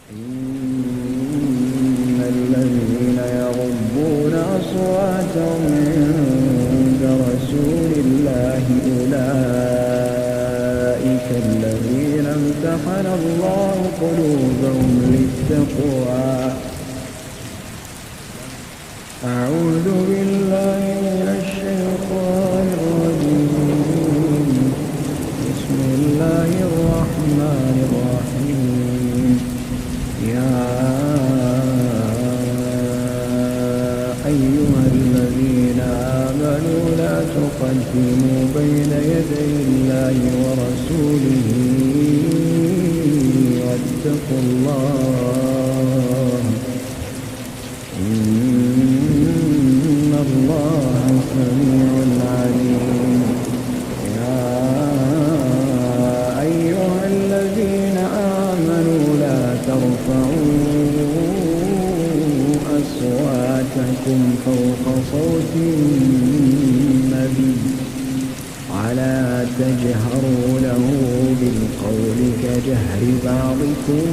إن الذين يغضون أصواتهم عند رسول الله أولئك الذين امتحن الله قلوبهم للتقوى. أعوذ بالله من الشيطان الرجيم. بسم الله الرحمن الرحيم. يا أيها الذين آمنوا لا تقدموا بين يدي الله ورسوله واتقوا الله إن الله سميع عليم. يا أيها الذين آمنوا لا ترفعوا أصواتكم فوق صوت النبي ولا تجهروا له بالقول كجهر بعضكم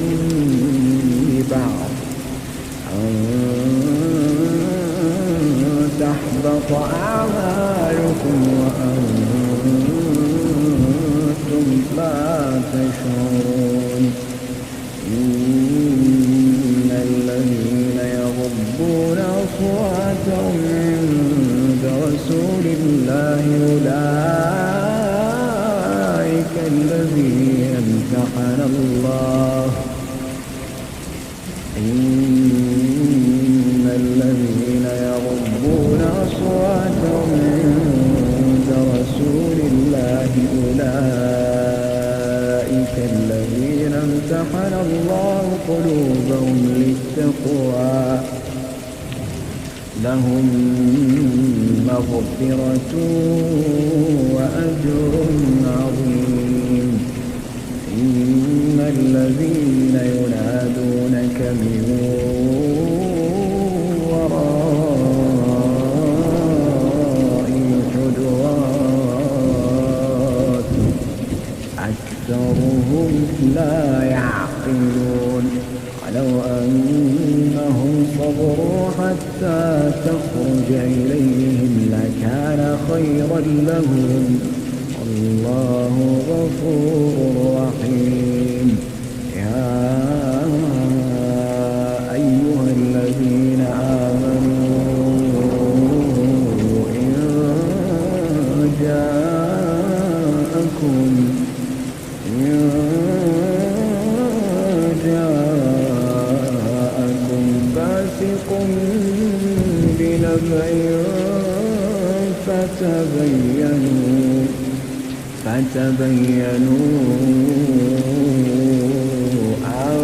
لبعض أن تحبط أعمالكم وأنتم لا تشعرون. إن الذين يغضون أصواتهم عند رسول الله أولئك الذين امتحن الله إن الذين يغضون أصواتهم عند رسول الله أولئك الذين امتحن الله قلوبهم للتقوى لهم مغفرة وأجر عظيم. إن الذين ينادونك من وراء الحجرات أكثرهم لا يعقلون. ولو أنهم صبروا حتى تخرج إليهم لكان خيرا لهم والله غفور رحيم. يا أيها الذين آمنوا إن جاءكم فاسق بنبأ فتبينوا أن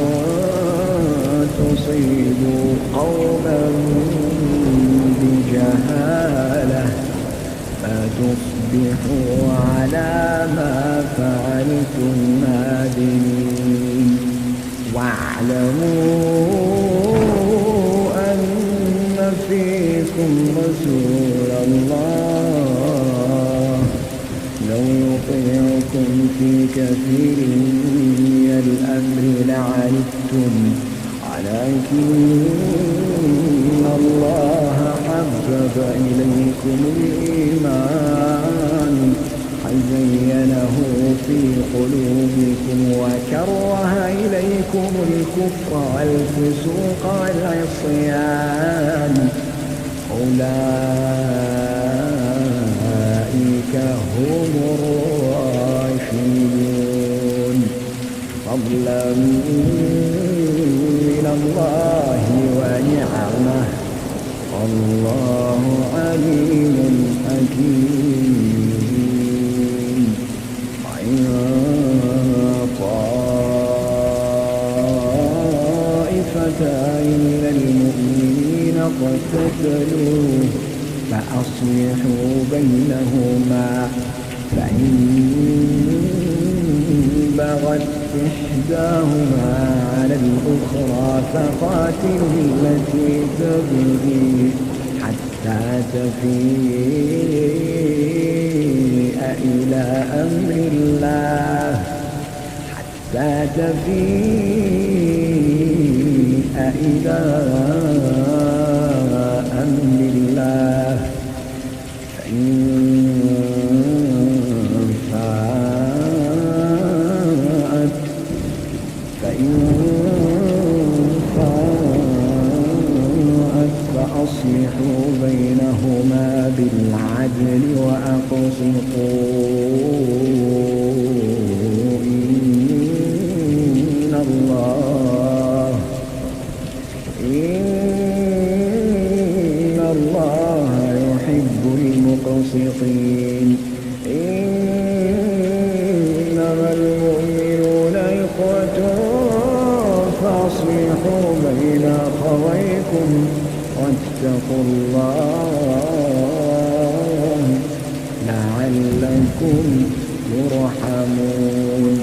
تصيبوا قوما بجهالة فتصبحوا على ما فعلتم نادمين. واعلموا أن فيكم رسول الله لو يطيعكم في كثير من الأمر لعنتم ولكن الله حبب إليكم الإيمان وزينه في قلوبكم وكره إليكم الكفر والفسوق والعصيان أولئك هم الراشدون فضلا من الله ونعمه والله عليم حكيم. وإن طائفتان من المؤمنين اقتتلوا فأصلحوا بينهما فإن بغت إحداهما على الأخرى فقاتلوا التي تبغي حتى تفيء إلى أمر الله حتى تفيء إلى أمر الله فإن فاءت فأصلحوا بينهما بالعدل وأقسطوا إن الله يحب المقسطين إنما المؤمنون إخوة فأصلحوا بين أخويكم واتقوا الله لعلكم ترحمون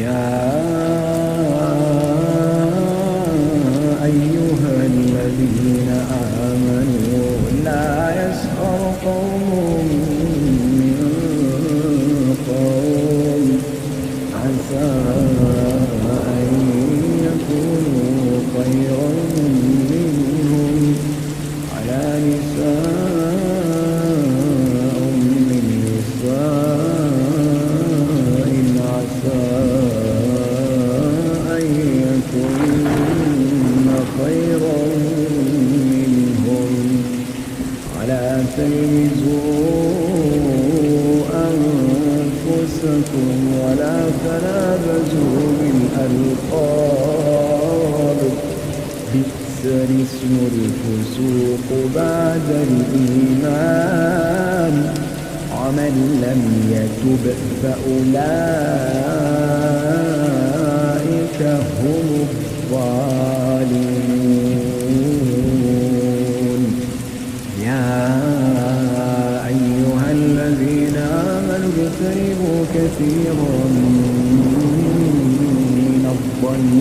يا أيها الذين آمنوا لا يسخر قوم من قوم عسى أن يكونوا خيرا منهم على نساء من نساء عسى أن يكون خيرا منهم ولا تلمزوا أنفسكم ولا تنابزوا بالألقاب بئس الاسم الفسوق بعد الإيمان ومن لم يتب فأولئك هم الظالمون يا أيها الذين آمنوا اجتنبوا كثيرا من الظن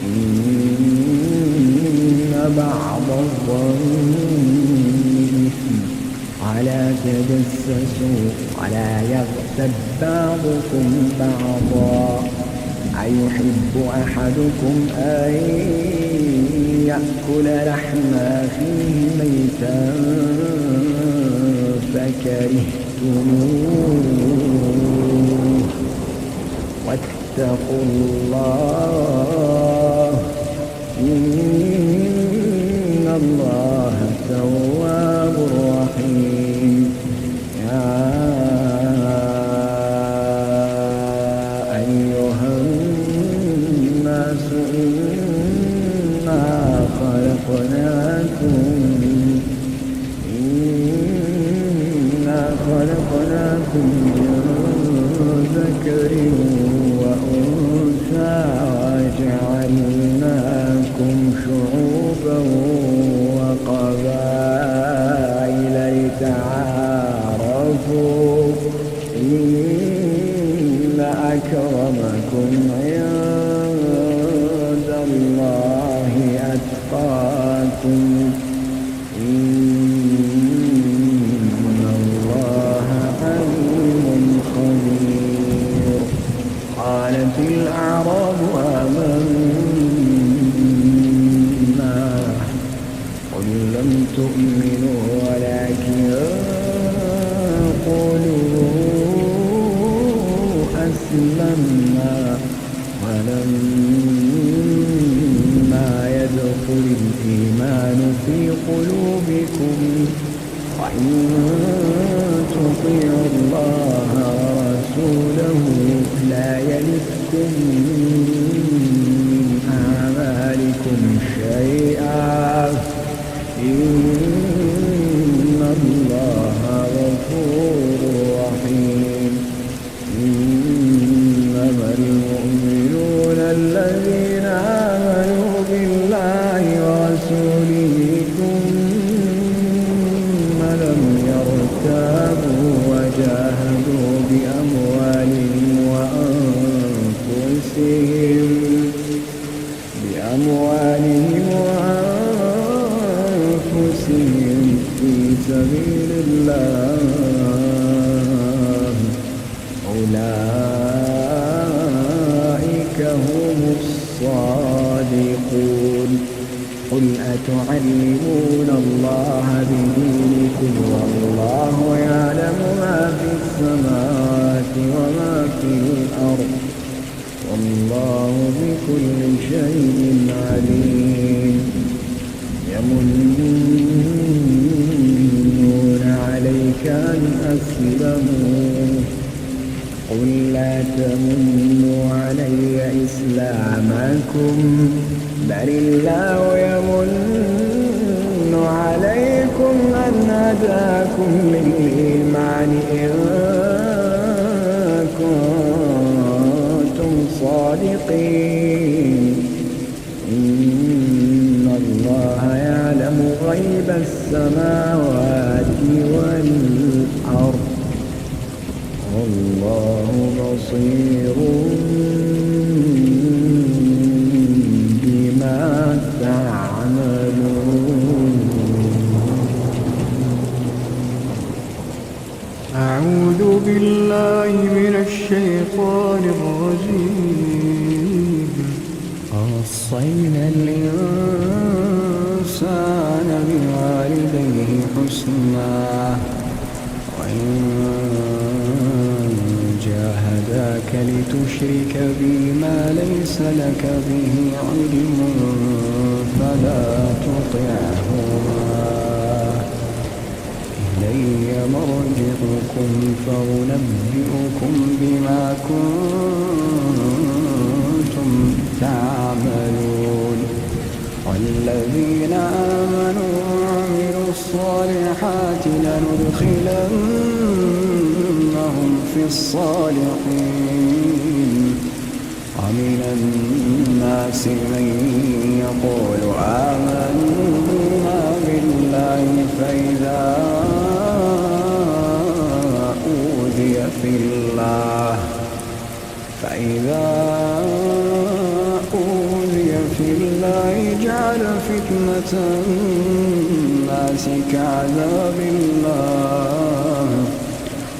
إن بعض الظن إثم ولا تجسسوا ولا يغتب بعضكم بعضا أيحب أحدكم أن يأكل لحم أخيه ميتا فكرهتموه واتقوا الله إن الله تواب رحيم يا أيها الناس إنا خلقناكم من ذكر وأنثى وجعلناكم شعوبا وقبائل لتعارفوا إن أكرمكم عند الله أتقاكم إن الله عليم خبير قالت الأعراب آمنا قل لم تؤمنوا ولكن قولوا أسلمنا ولما يدخل الإيمان في قلوبكم وإن تطيعوا الله ورسوله لا يلدكم من أعمالكم شيئا إن الله غفور رحيم إنما المؤمنون الذين آمنوا بالله ورسوله ثم لم يرتابوا وجاهدوا بأموالهم وأنفسهم في سبيل الله أولئك هم الصادقون الصادقون قل أتعلمون الله بدينكم والله يعلم ما في السماوات وما في الأرض والله بكل شيء عليم يمنون عليك أن أسلموا قل لا تمنوا علي إسلامكم بل الله يمن عليكم أن هداكم للإيمان إن كنتم صادقين إن الله يعلم غيب السماوات والأرض والله بصير بما تعملون. أعوذ بالله من الشيطان الرجيم. ووصينا الإنسان بوالديه حسنا وإن جاهداك لتشرك بي ما ليس لك به علم فلا تطعهما إلي مرجعكم فأنبئكم بما كنتم تعملون والذين آمنوا وعملوا الصالحات لندخلنهم في الصالحين ومن الناس من يقول آمنا بالله فإذا أوذي في الله جعل فتنة الناس كعذاب الله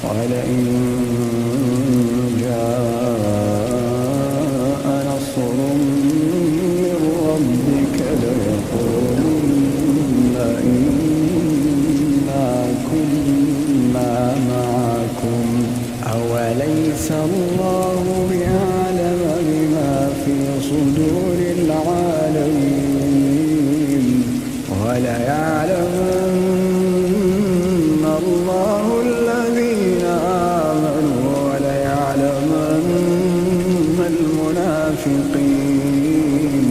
ولئن جاء نصر من ربك ليقولن إنا كنا معكم أوليس الله بأعلم بما في صدور العالمين وليعلمن الله الذين آمنوا وليعلمن المنافقين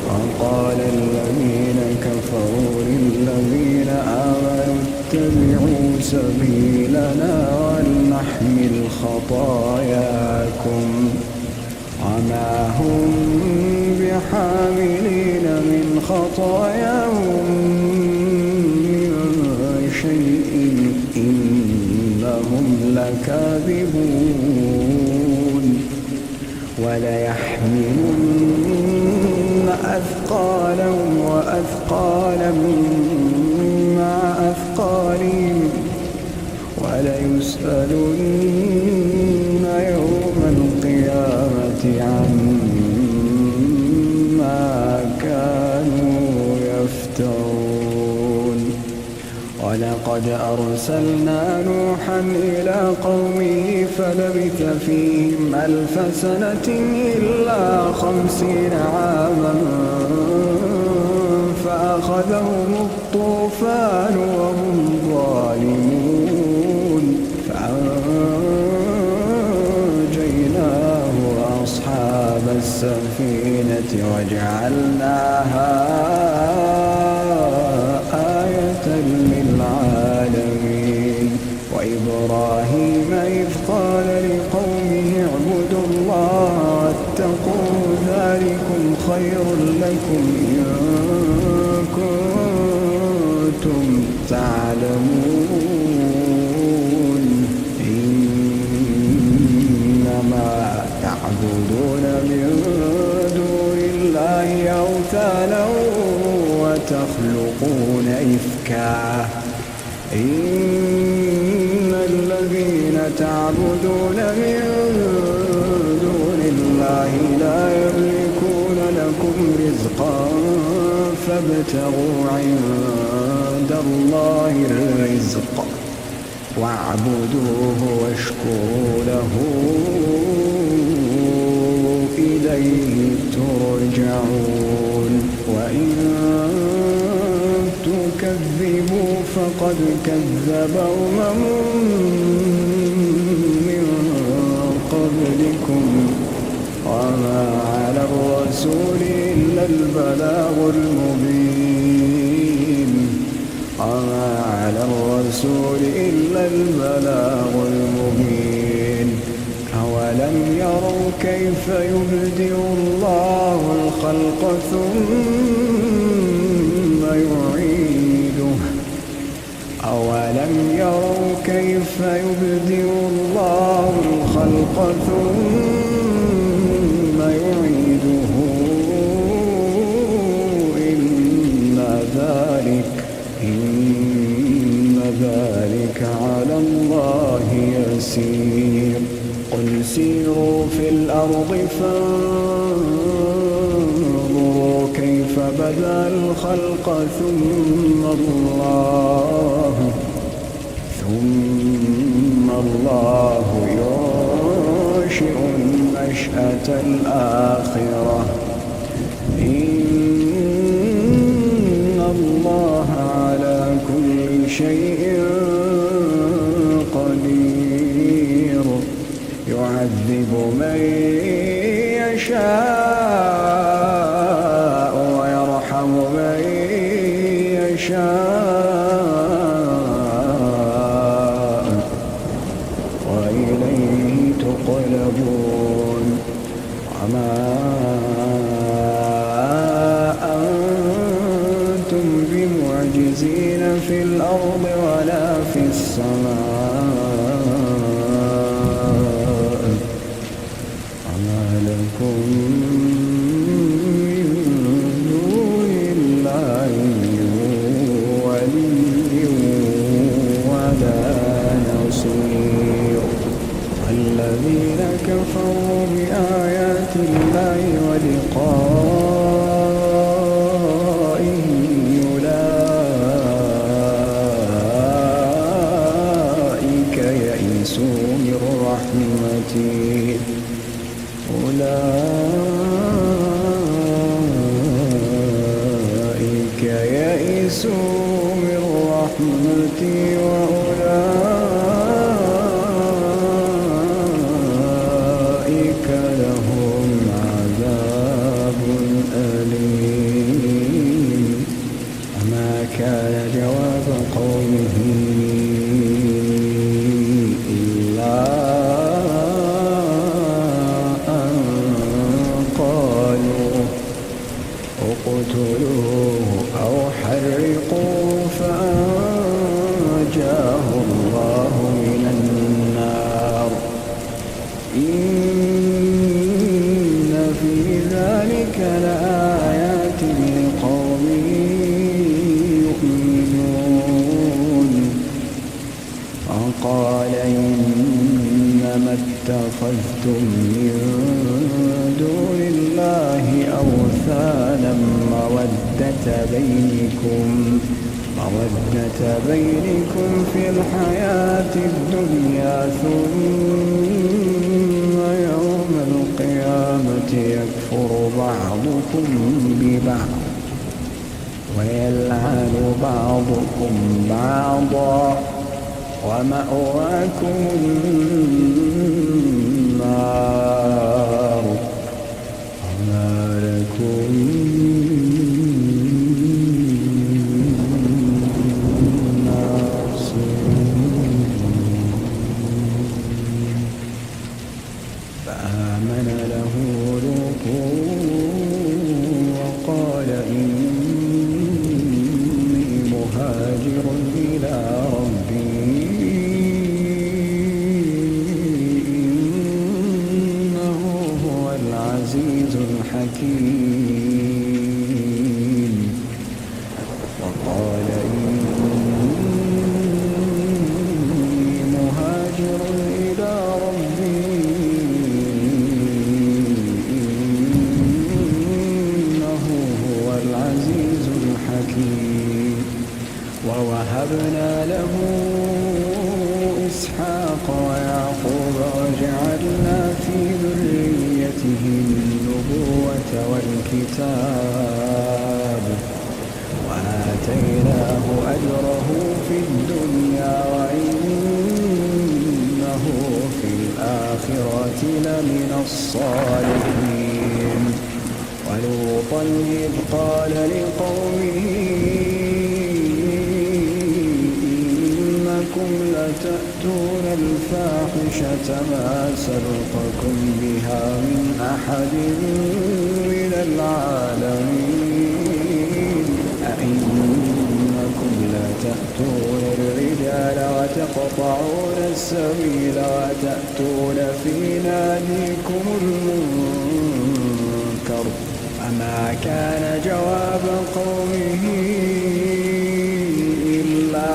وقال الذين كفروا للذين آمنوا اتبعوا سبيلنا ولنحمل خطاياكم وما هم بحاملين من خطاياهم من شيء إنهم لكاذبون وليحملن أثقالهم وأثقالا مع أثقالهم وليسألن يوم القيامة عما كانوا يفترون ولقد أرسلنا نوحا إلى قومه فلبث فيهم 1000 سنة إلا 50 عاما فأخذهم الطوفان وهم ظالمون فأنجيناه وأصحاب السفينة وجعلناها آية للعالمين وإبراهيم إذ قال لقومه اعبدوا الله واتقوا ذلكم خير لكم إن كنتم تعلمون إنما تعبدون من دون الله أوثانا وتخلقون إفكا إن الذين تعبدون من دون الله لا يملكون فابتغوا عند الله الرزق واعبدوه واشكروا له إليه ترجعون وإن تكذبوا فقد كذب من قبلكم وما على الرسول إلا البلاغ المبين أولم يروا كيف يبدئ الله الخلق ثم يعيده إن ذلك على الله يسير قل سيروا في الأرض فانظروا كيف بدأ الخلق ثم الله ينشئ النشأة الآخرة إن الله على كل شيء قدير يعذب من يشاء ويرحم من يشاء وإليه تقلبون وما أنتم بمعجزين في الأرض ولا في السماء وما لكم من دون الله ولي ولا نصير والذين كفروا بآيات الله ولقائه أولئك يئسوا من رحمتي وأولئك لهم عذاب أليم وما كان جواب قومه إلا أن قالوا اقتلوه أو حرقوه فأنجاه الله من النار إن في ذلك لآيات لقوم يؤمنون وقال إنما اتخذتم من دون الله أوثانا مودة بينكم في الحياة الدنيا ثم يوم القيامة يكفر بعضكم ببعض ويلعن بعضكم بعضا ومأواكم النار وما لكم فآمن له لوط وقال إني مهاجر إلى ربي إنه هو العزيز الحكيم وقال إني مهاجر إلى ربي العزيز الكتاب وآتيناه أجره في الدنيا وإنه في الآخرة لمن الصالحين ولوطا إذ قال لقومه إنكم لتأتون الفاحشة ما سبقكم بها من أحد من العالمين أئنكم لتأتون الرجال وتقطعون السبيل وتأتون في ناديكم المنكر فما كان جواب قومه إلا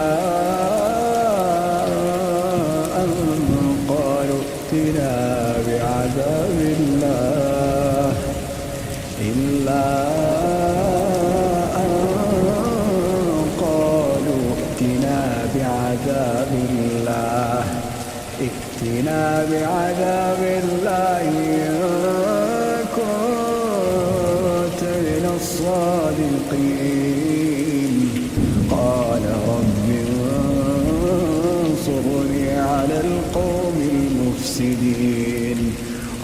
أن قالوا ائتنا بعذاب الله ائتنا بعذاب الله إن كنت من الصادقين قال رب انصرني على القوم المفسدين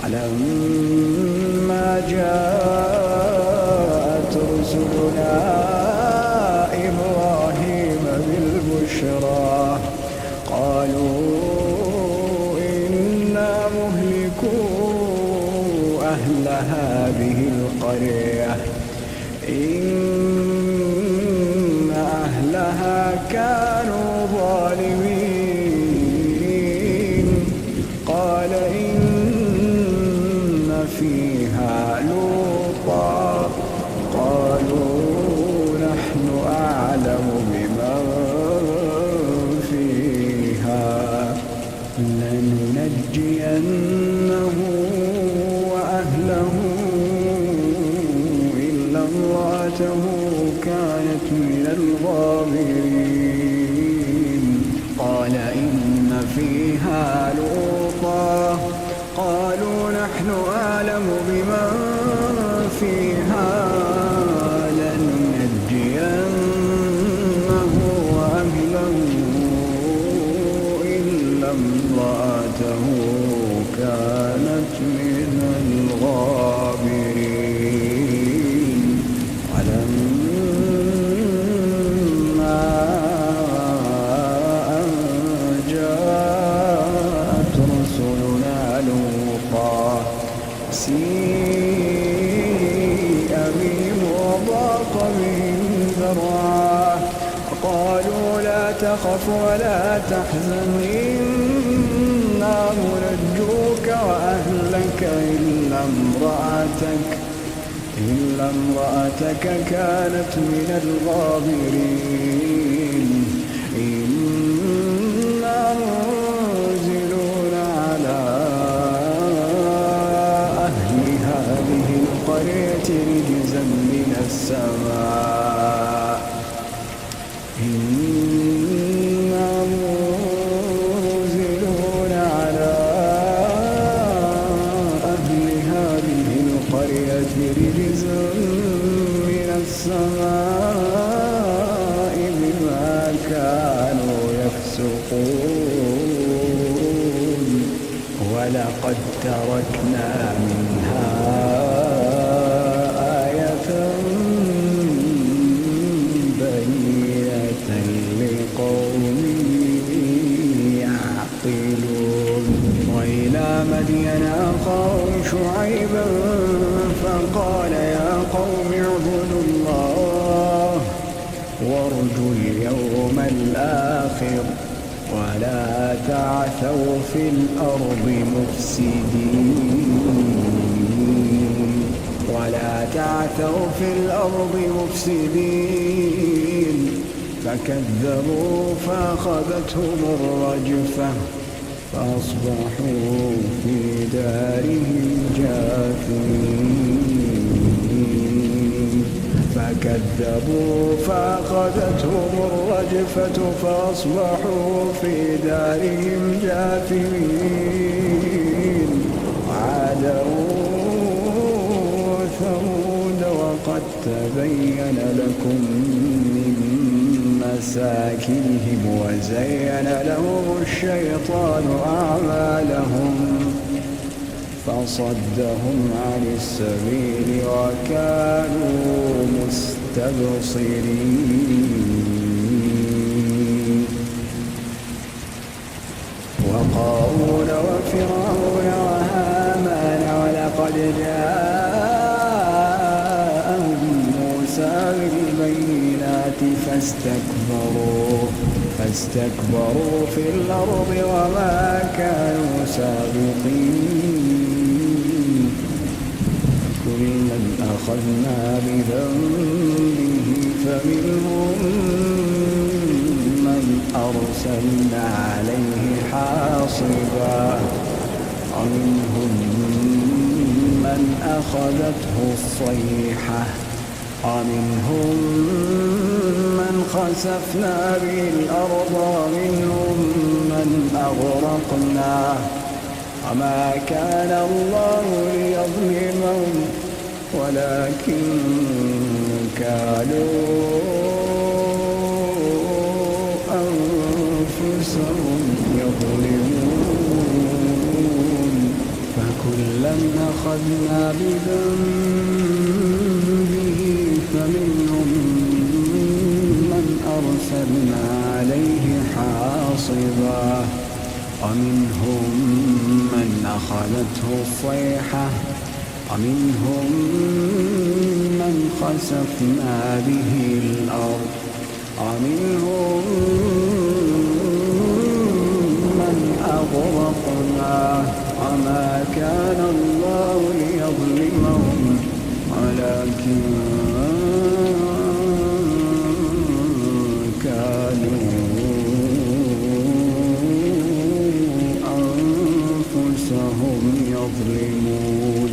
ولما جاءت رسلنا إبراهيم بالبشرى قالوا أهل هذه القرية إن أهلها كانوا ظالمين قال إن فيها لوطا قالوا نحن أعلم بمن فيها لننجينه إلا امرأته كانت من الغابرين قال إن فيها لوطا قالوا نحن أعلم بمن فيها لننجينه وأهله إلا امرأته كانت من الغابرين ولما أن جاءت رسلنا لوطا سيء بهم وضاق بهم ذرعا وقالوا لا تخف ولا تحزن إنا منجوك وأهلك إلا امرأتك كانت من الغابرين إنا منزلون على أهل هذه القرية رجزا من السماء إنا منزلون على أهل هذه القرية رجزا من السماء بما كانوا يفسقون ولقد تركنا منها آية بينة لقوم يعقلون وإلى مدين أخاهم شعيبا فقال يا قوم اعبدوا الله وارجوا اليوم الآخر ولا تعثوا في الأرض مفسدين فكذبوا فأخذتهم الرجفة فأصبحوا في دارهم جاثمين فكذبوا فأخذتهم الرجفة فأصبحوا في دارهم جاثمين وعادا وثمود وقد تبين لكم من مساكنهم وزين لهم الشيطان أعمالهم فصدهم عن السبيل وكانوا مستبصرين وقارون وفرعون وهامان ولقد جاءهم موسى بالبينات فاستكبروا في الأرض وما كانوا سابقين كلا أخذنا بذنبه فمنهم من أرسلنا عليه حاصبا ومنهم من أخذته الصيحة ومنهم من خسفنا به الأرض ومنهم من أغرقنا وما كان الله ليظلمهم ولكن كانوا أنفسهم يظلمون فكلا أخذنا بذنبه فمنهم من أرسلنا عليه حاصبا ومنهم من أخذته الصيحة ومنهم من خسفنا به الأرض ومنهم من أغرقنا وما كان الله ليظلمهم ولكن كانوا أنفسهم يظلمون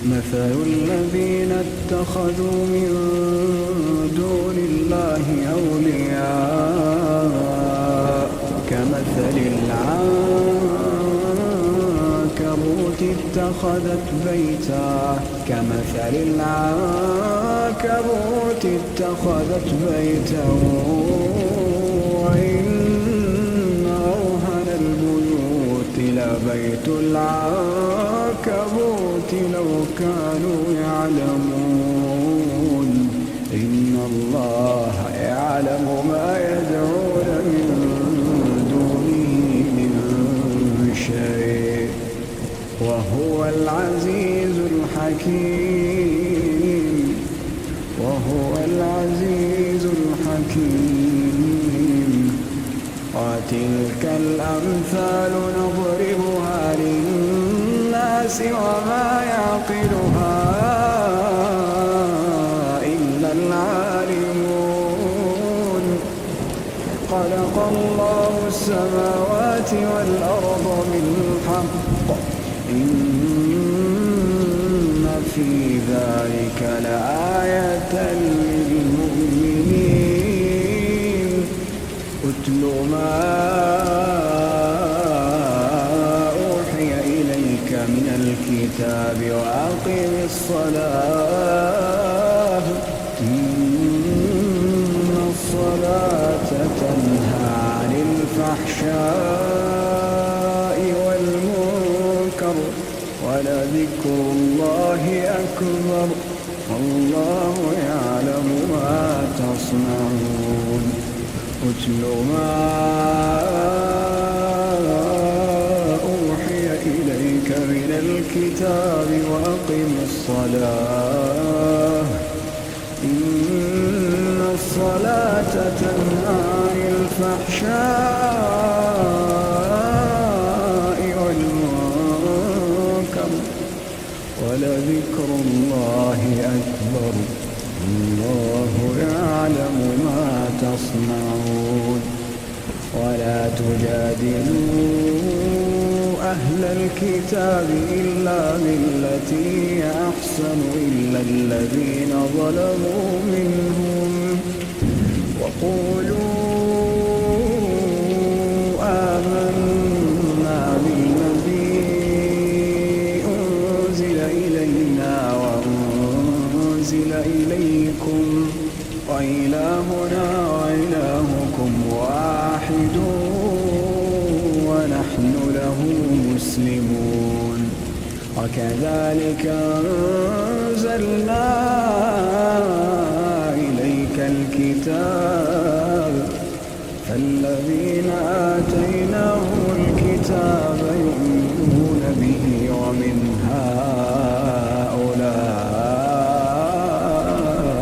مثل الذين اتخذوا من دون الله أولياء كمثل العنكبوت اتخذت بيتا وإن أوهن البيوت لبيت العنكبوت لو كانوا يعلمون إن الله يعلم ما يدعون من دونه من شيء وهو العزيز الحكيم وتلك الأمثال نضربها للناس وما يعقلها إلا العالمون خلق الله السماوات والأرض بالحق إن في ذلك لآية للمؤمنين اتل ما أوحي إليك من الكتاب وأقم الصلاة إن الصلاة تنهى عن الفحشاء والمنكر ولذكر الله أكبر والله يعلم ما تصنعون اتل ما أوحي إليك من الكتاب وأقم الصلاة إن الصلاة تنهى عن الفحشاء والمنكر ولذكر الله أكبر الله يعلم ما تصنعون ولا تجادلوا أهل الكتاب إلا بالتي هي أحسن إلا الذين ظلموا منهم وقولوا آمنا بالذي أنزل إلينا وأنزل أنزل إليكم وإلهنا وإلهكم واحد ونحن له مسلمون وكذلك أنزلنا إليك الكتاب فالذين آتيناهم الكتاب يؤمنون به ومن هؤلاء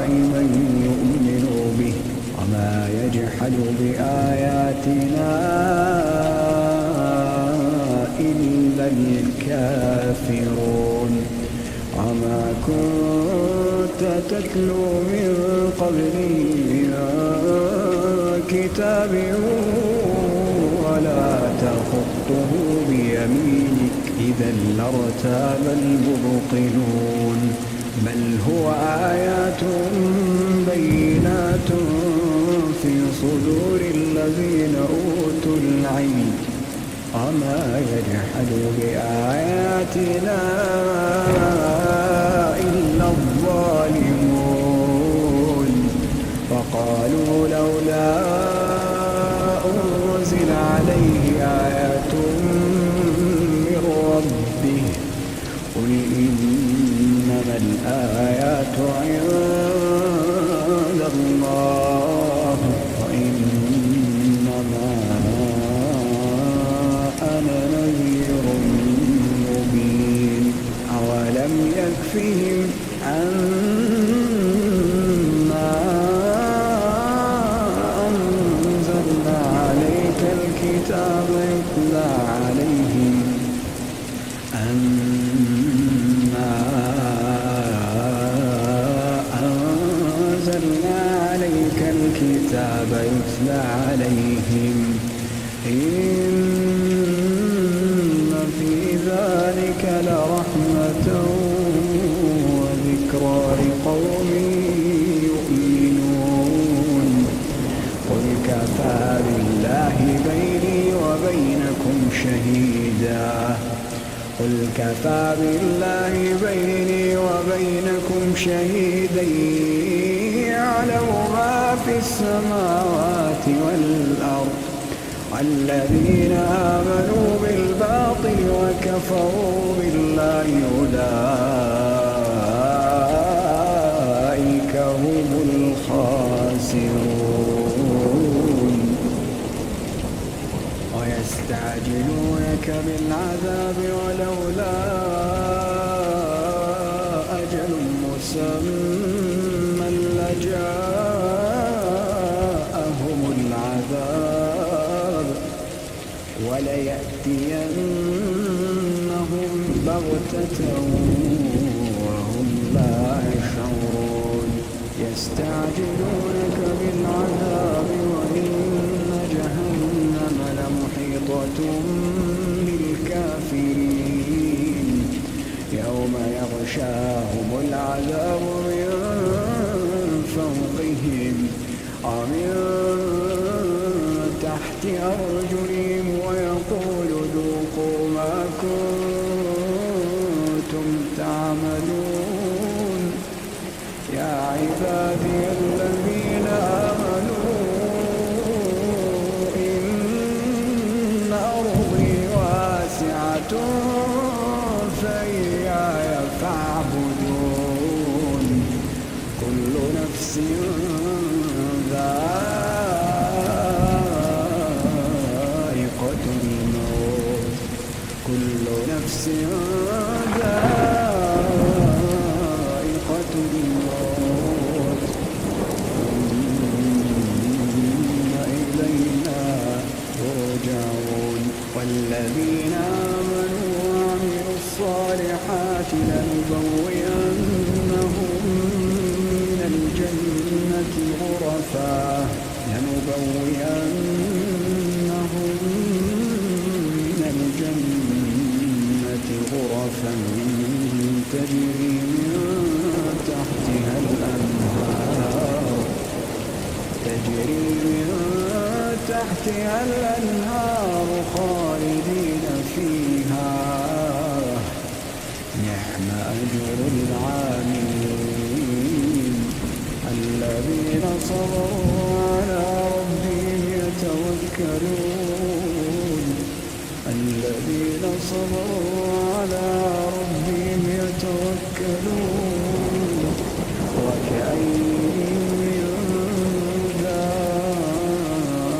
من يؤمن به وما يجحد بآياتنا إلا الكافرون وما كنت تتلو من قبله من كتاب ولا تخطه بيمينك إذا لارتاب المبطلون بل هو آيات بينات في صدور الذين أوتوا العلم وما يجحد بآياتنا إلا الظالمون وقالوا لولا أنزل عليه آية من ربه قل إنما الآيات عند الله وإنما أنا نذير مبين أولم يكفهم أنا أنزلنا عليك الكتاب يتلى عليهم أنا أنزلنا عليك الكتاب يتلى عليهم إن في ذلك لرحمة وذكرى لقوم يؤمنون قل كفى بالله بيني وبينكم شهيدا قل كفى بالله بيني وبينكم شهيدا يعلم ما في السماوات والأرض والذين آمنوا بالباطل وكفروا بالله أولئك هم الخاسرون ويستعجلونك بالعذاب ولولا أجل مسمى لجاءهم العذاب وليأتينهم بغتة وهم لا يشعرون يستعجلونك بالعذاب وإن جهنم لمحيطة بالكافرين يوم يغشاهم العذاب من فوقهم ومن تحت أرجلهم ويقول ذوقوا ما كنتم تعملون يا عبادي الذين آمنوا إن أرضي واسعة فإياي فاعبدون كل نفس ذائقة الموت كل نفس ذائقة الموت ثم إلينا ترجعون والذين آمنوا وعملوا الصالحات لنبوئنهم من الجنة غرفا تجري من تحتها الأنهار خالدين فيها نعم أجر العاملين الذين صبروا على ربهم يتوكلون الذين صبروا على ربهم يتوكلون وكأين من دابة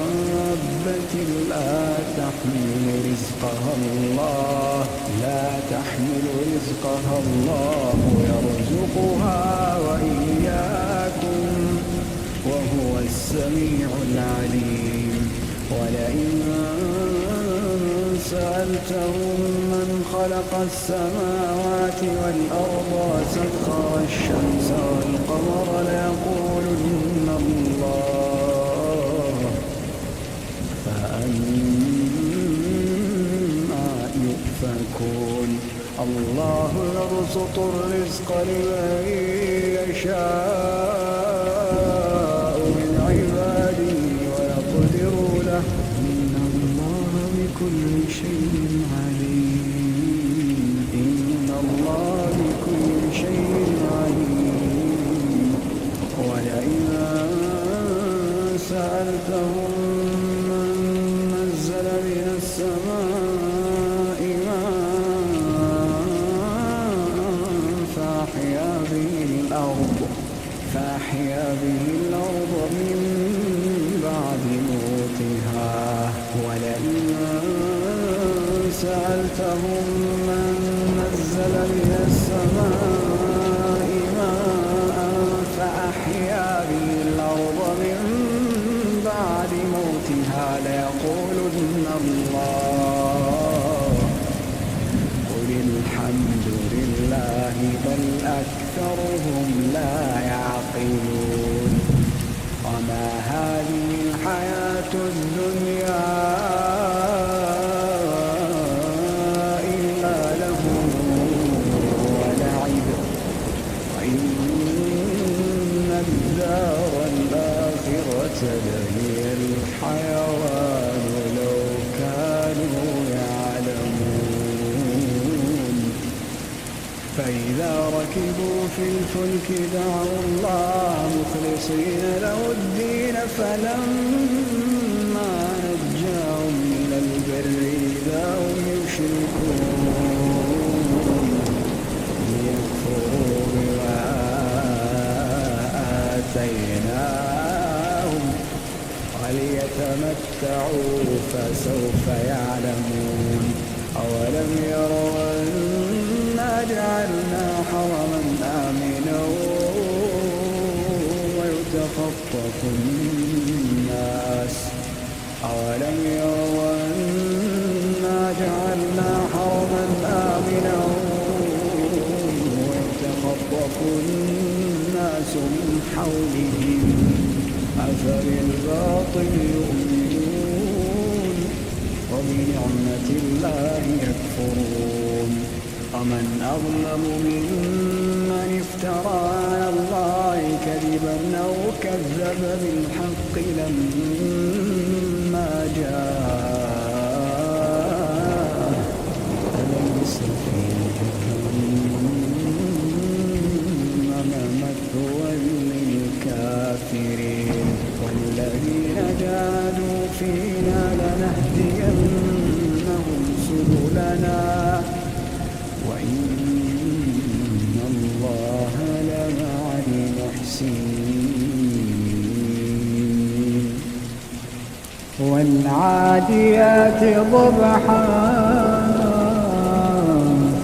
لا تحمل رزقها الله يرزقها وإياكم وهو السميع العليم ولئن سألتهم من خلق السماوات والأرض وسخر الشمس والقمر ليقولن الله فأنا يؤفكون الله يبسط الرزق لمن يشاء من عباده ويقدر له إن الله بكل شيء عليم إن الله بكل شيء عليم ولئن سألتهم من نزل من السماء فأحيا به الأرض من بعد موتها ولئن سألتهم من نزل من السماء ماء فأحيا به الأرض من بعد موتها ليقولن الله قل الحمد لله بل أكثرهم لا يعقلون وما هذه الحياة الدنيا إلا لهو ولعب وإن الدار الآخرة لهي الحيوان لو كانوا يعلمون فإذا ركبوا في الفلك دعوا الله مخلصين له الدين فلما نجاهم إلى البر إذا هم يشركون ليكفروا بما آتيناهم وليتمتعوا فسوف يعلمون أولم يروا أنا جعلنا حرما آمنا ويتخطف الناس أولم يروا أنا جعلنا حرما آمنا ويتخطف الناس من حولهم أفبالباطل يؤمنون وبنعمة الله يكفرون ومن أظلم ممن افترى على الله كذبا أو كذب بالحق لما جاءه أليس في جهنم مثوى للكافرين والذين جاهدوا فينا لنهدينهم سبلنا وإن الله لمع المحسنين والعاديات ضبحا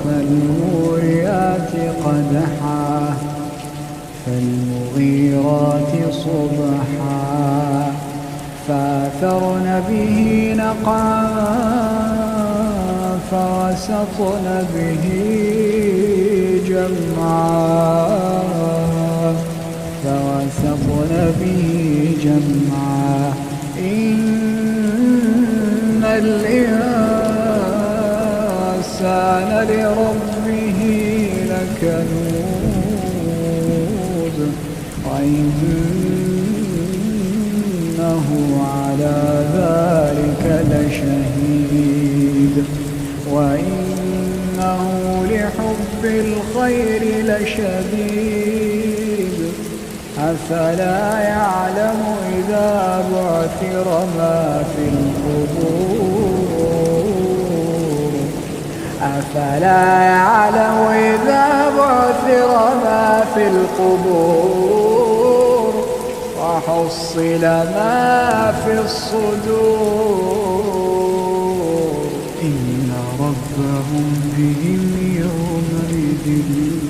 فالموريات قدحا فالمغيرات صبحا فأثرن به نقعا فوسطن به جمعا إن الإنسان لربه لكنود وإنه على ذلك لشهيد وإنه لحب الخير لشديد أفلا يعلم إذا بعثر ما في القبور أفلا يعلم إذا بعثر ما في القبور وحصل ما في الصدور إن ربهم بهم يومئذ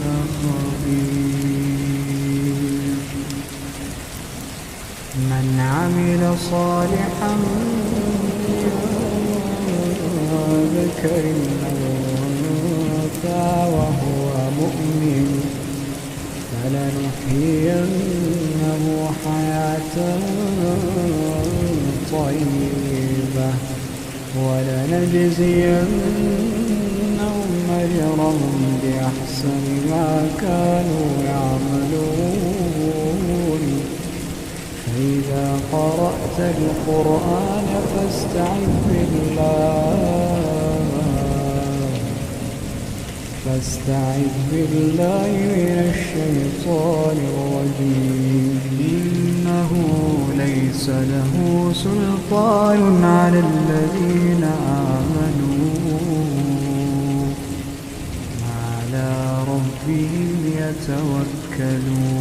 لخبير من عمل صالحا من ذكر أو أنثى وهو مؤمن فلنحيينه حياة طيبة ولنجزينهم أجرهم بأحسن ما كانوا يعملون فإذا قرأت القرآن فاستعذ بالله من الشيطان الرجيم إنه ليس له سلطان على الذين آمنوا وعلى ربهم يتوكلون